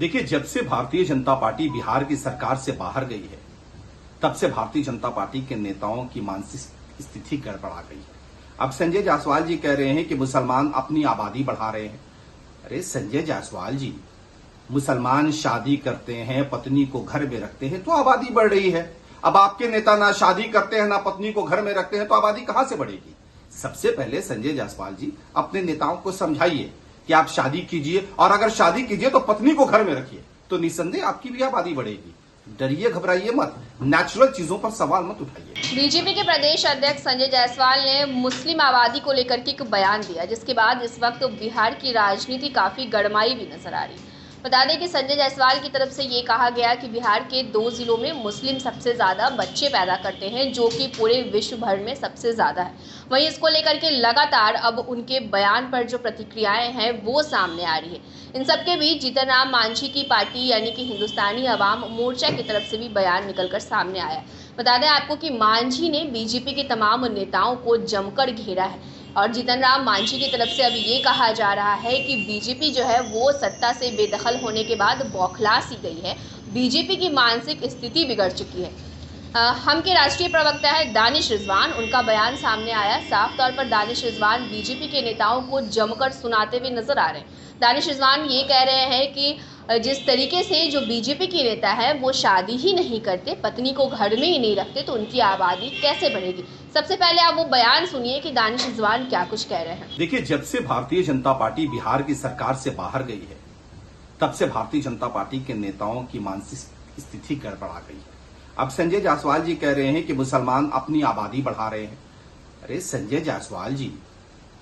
देखिए, जब से भारतीय जनता पार्टी बिहार की सरकार से बाहर गई है, तब से भारतीय जनता पार्टी के नेताओं की मानसिक स्थिति गड़बड़ा गई है। अब संजय जायसवाल जी कह रहे हैं कि मुसलमान अपनी आबादी बढ़ा रहे हैं। अरे संजय जायसवाल जी, मुसलमान शादी करते हैं, पत्नी को घर में रखते हैं तो आबादी बढ़ रही है। अब आपके नेता ना शादी करते हैं, ना पत्नी को घर में रखते हैं तो आबादी कहां से बढ़ेगी? सबसे पहले संजय जायसवाल जी अपने नेताओं को समझाइए कि आप शादी कीजिए, और अगर शादी कीजिए तो पत्नी को घर में रखिए, तो निसंदेह आपकी भी आबादी बढ़ेगी। डरिए, घबराइए मत, नेचुरल चीजों पर सवाल मत उठाइए। बीजेपी के प्रदेश अध्यक्ष संजय जायसवाल ने मुस्लिम आबादी को लेकर के एक बयान दिया, जिसके बाद इस वक्त बिहार की राजनीति काफी गरमाई भी नजर आ रही। बता दें कि संजय जायसवाल की तरफ से ये कहा गया कि बिहार के 2 जिलों में मुस्लिम सबसे ज़्यादा बच्चे पैदा करते हैं, जो कि पूरे विश्व भर में सबसे ज़्यादा है। वहीं इसको लेकर के लगातार अब उनके बयान पर जो प्रतिक्रियाएं हैं वो सामने आ रही है। इन सबके बीच जीतन राम मांझी की पार्टी यानी कि हिंदुस्तानी अवाम मोर्चा की तरफ से भी बयान निकलकर सामने आया। बता दें आपको कि मांझी ने बीजेपी के तमाम नेताओं को जमकर घेरा है, और जीतन राम मांझी की तरफ से अभी ये कहा जा रहा है कि बीजेपी जो है वो सत्ता से बेदखल होने के बाद बौखला सी गई है। बीजेपी की मानसिक स्थिति बिगड़ चुकी है। हम के राष्ट्रीय प्रवक्ता है दानिश रिजवान, उनका बयान सामने आया। साफ तौर पर दानिश रिजवान बीजेपी के नेताओं को जमकर सुनाते हुए नजर आ रहे हैं। दानिश रिजवान ये कह रहे हैं कि जिस तरीके से जो बीजेपी के नेता है वो शादी ही नहीं करते, पत्नी को घर में ही नहीं रखते, तो उनकी आबादी कैसे बढ़ेगी? सबसे पहले आप वो बयान सुनिए कि दानिश रिजवान क्या कुछ कह रहे हैं। देखिए, जब से भारतीय जनता पार्टी बिहार की सरकार से बाहर गई है, तब से भारतीय जनता पार्टी के नेताओं की मानसिक स्थिति गड़बड़ा गई है। अब संजय जायसवाल जी कह रहे हैं कि मुसलमान अपनी आबादी बढ़ा रहे हैं। अरे संजय जायसवाल जी,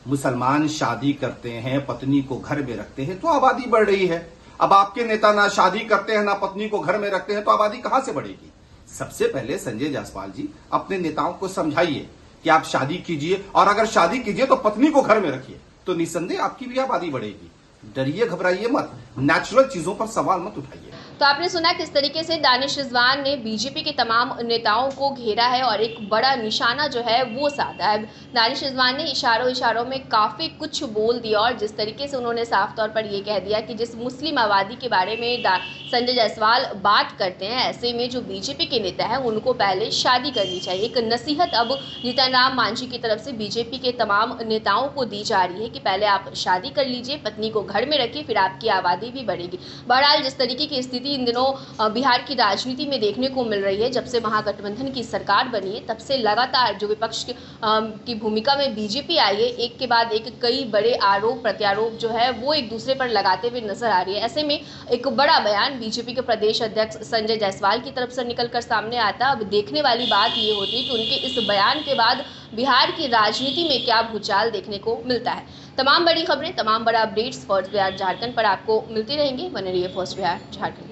मुसलमान शादी करते हैं, पत्नी को घर में रखते हैं तो आबादी बढ़ रही है। अब आपके नेता ना शादी करते हैं, ना पत्नी को घर में रखते हैं तो आबादी कहां से बढ़ेगी? सबसे पहले संजय जायसवाल जी अपने नेताओं को समझाइए कि आप शादी कीजिए, और अगर शादी कीजिए तो पत्नी को घर में रखिए, तो निसंदेह आपकी भी आबादी बढ़ेगी। डरिए, घबराइए मत, नेचुरल चीजों पर सवाल मत उठाइए। तो आपने सुना किस तरीके से दानिश रिजवान ने बीजेपी के तमाम नेताओं को घेरा है और एक बड़ा निशाना जो है वो साधा है। दानिश रिजवान ने इशारों में काफ़ी कुछ बोल दिया, और जिस तरीके से उन्होंने साफ तौर पर ये कह दिया कि जिस मुस्लिम आबादी के बारे में संजय जायसवाल बात करते हैं, ऐसे में जो बीजेपी के नेता हैं उनको पहले शादी करनी चाहिए। एक नसीहत अब जीतन राम मांझी की तरफ से बीजेपी के तमाम नेताओं को दी जा रही है कि पहले आप शादी कर लीजिए, पत्नी को घर में रखिए, फिर आपकी आबादी भी बढ़ेगी। बहरहाल जिस तरीके की स्थिति इन दिनों बिहार की राजनीति में देखने को मिल रही है, जब से महागठबंधन की सरकार बनी है तब से लगातार जो विपक्ष की भूमिका में बीजेपी आई है, एक के बाद एक कई बड़े आरोप प्रत्यारोप जो है वो एक दूसरे पर लगाते हुए नजर आ रही है। ऐसे में एक बड़ा बयान बीजेपी के प्रदेश अध्यक्ष संजय जायसवाल की तरफ से निकलकर सामने आता। अब देखने वाली बात ये होती है कि उनके इस बयान के बाद बिहार की राजनीति में क्या भूचाल देखने को मिलता है। तमाम बड़ी खबरें, तमाम बड़ा अपडेट्स फर्स्ट बिहार झारखंड पर आपको मिलती रहेंगी। बने रहिए फर्स्ट बिहार झारखंड।